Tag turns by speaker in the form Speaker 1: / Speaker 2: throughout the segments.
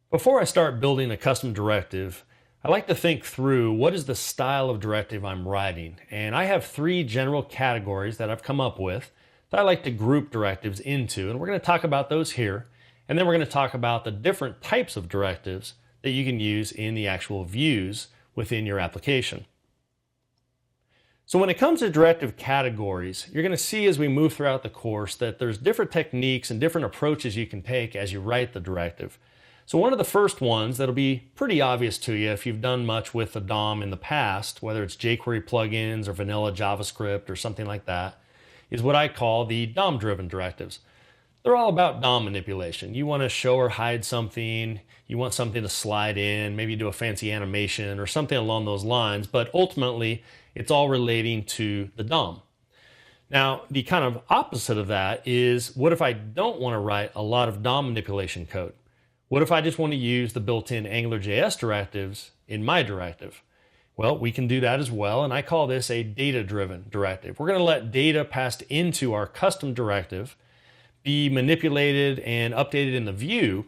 Speaker 1: Before I start building a custom directive, I like to think through what is the style of directive I'm writing. And I have three general categories that I've come up with that I like to group directives into. And we're going to talk about those here. And then we're going to talk about the different types of directives that you can use in the actual views within your application. So when it comes to directive categories, you're going to see as we move throughout the course that there's different techniques and different approaches you can take as you write the directive. So one of the first ones that'll be pretty obvious to you if you've done much with the DOM in the past, whether it's jQuery plugins or vanilla JavaScript or something like that, is what I call the DOM-driven directives. They're all about DOM manipulation. You want to show or hide something, you want something to slide in, maybe do a fancy animation or something along those lines, but ultimately it's all relating to the DOM. Now, the kind of opposite of that is, what if I don't want to write a lot of DOM manipulation code? What if I just want to use the built-in AngularJS directives in my directive? Well, we can do that as well, and I call this a data-driven directive. We're going to let data passed into our custom directive be manipulated and updated in the view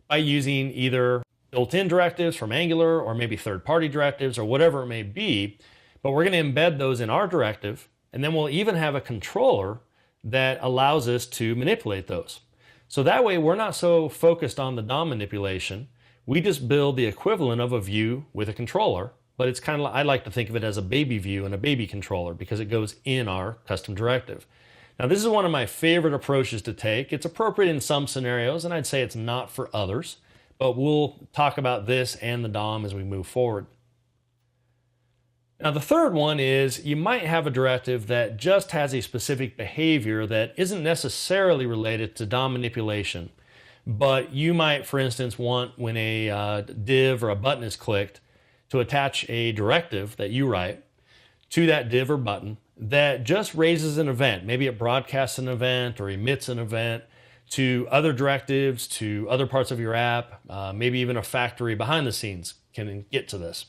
Speaker 1: by using either built-in directives from Angular or maybe third-party directives or whatever it may be, but we're going to embed those in our directive, and then we'll even have a controller that allows us to manipulate those. So that way we're not so focused on the DOM manipulation. We just build the equivalent of a view with a controller, but it's kind of, I like to think of it as a baby view and a baby controller because it goes in our custom directive. Now this is one of my favorite approaches to take. It's appropriate in some scenarios, and I'd say it's not for others, but we'll talk about this and the DOM as we move forward. Now the third one is you might have a directive that just has a specific behavior that isn't necessarily related to DOM manipulation, but you might, for instance, want when a div or a button is clicked to attach a directive that you write to that div or button that just raises an event. Maybe it broadcasts an event or emits an event to other directives, to other parts of your app, maybe even a factory behind the scenes can get to this.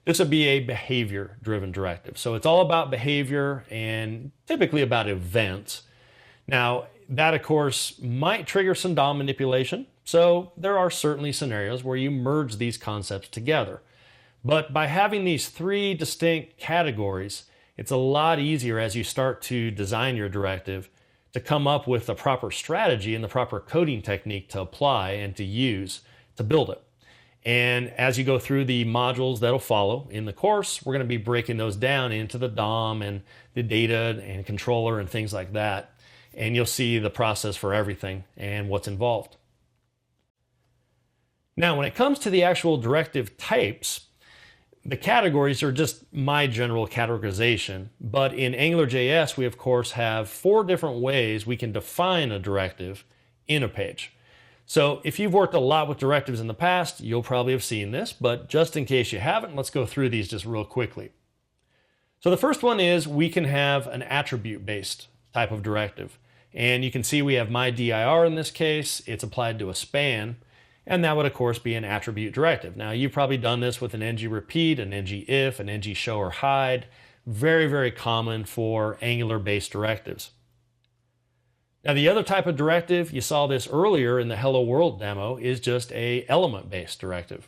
Speaker 1: This would be a behavior-driven directive. So it's all about behavior and typically about events. Now, that of course might trigger some DOM manipulation. So there are certainly scenarios where you merge these concepts together. But by having these three distinct categories, it's a lot easier as you start to design your directive to come up with the proper strategy and the proper coding technique to apply and to use to build it. And as you go through the modules that'll follow in the course, we're going to be breaking those down into the DOM and the data and controller and things like that. And you'll see the process for everything and what's involved. Now, when it comes to the actual directive types, the categories are just my general categorization. But in AngularJS, we of course have 4 different ways we can define a directive in a page. So if you've worked a lot with directives in the past, you'll probably have seen this, but just in case you haven't, let's go through these just real quickly. So the first one is we can have an attribute-based type of directive. And you can see we have my dir in this case. It's applied to a span, and that would of course be an attribute directive. Now you've probably done this with an ng-repeat, an ng-if, an ng-show or hide. Very, very common for Angular-based directives. Now the other type of directive, you saw this earlier in the Hello World demo, is just a element-based directive.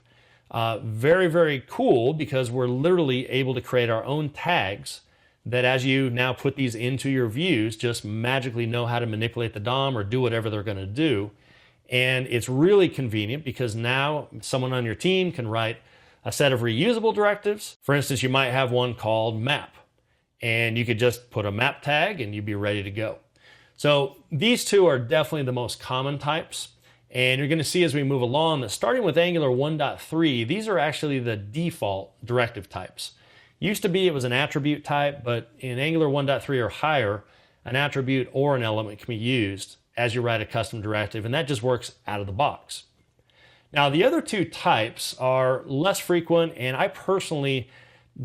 Speaker 1: Very, very cool because we're literally able to create our own tags that as you now put these into your views, just magically know how to manipulate the DOM or do whatever they're going to do. And it's really convenient because now someone on your team can write a set of reusable directives. For instance, you might have one called map, and you could just put a map tag and you'd be ready to go. So these two are definitely the most common types, and you're going to see as we move along that starting with Angular 1.3, these are actually the default directive types. Used to be it was an attribute type, but in Angular 1.3 or higher, an attribute or an element can be used as you write a custom directive, and that just works out of the box. Now the other two types are less frequent, and I personally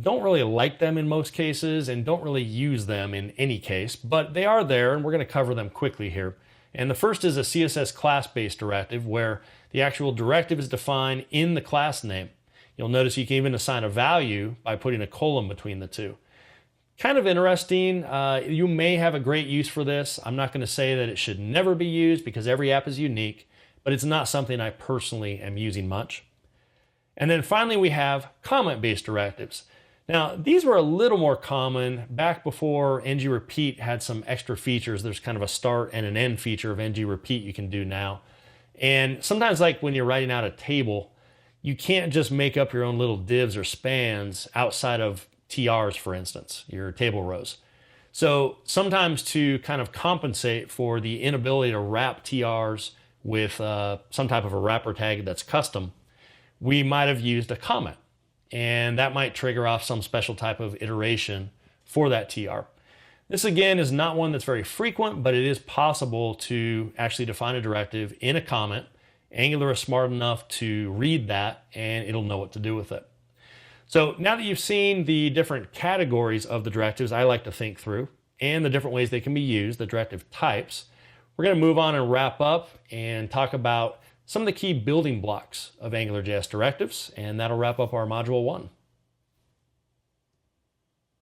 Speaker 1: don't really like them in most cases and don't really use them in any case, but they are there and we're going to cover them quickly here. And the first is a CSS class-based directive where the actual directive is defined in the class name. You'll notice you can even assign a value by putting a colon between the two. Kind of interesting. You may have a great use for this. I'm not going to say that it should never be used because every app is unique, but it's not something I personally am using much. And then finally, we have comment-based directives. Now, these were a little more common back before ng-repeat had some extra features. There's kind of a start and an end feature of ng-repeat you can do now. And sometimes, like when you're writing out a table, you can't just make up your own little divs or spans outside of TRs, for instance, your table rows. So sometimes to kind of compensate for the inability to wrap TRs with some type of a wrapper tag that's custom, we might have used a comment. And that might trigger off some special type of iteration for that TR. This again is not one that's very frequent, but it is possible to actually define a directive in a comment. Angular is smart enough to read that and it'll know what to do with it. So now that you've seen the different categories of the directives I like to think through and the different ways they can be used, the directive types, we're going to move on and wrap up and talk about some of the key building blocks of AngularJS directives, and that'll wrap up our Module 1.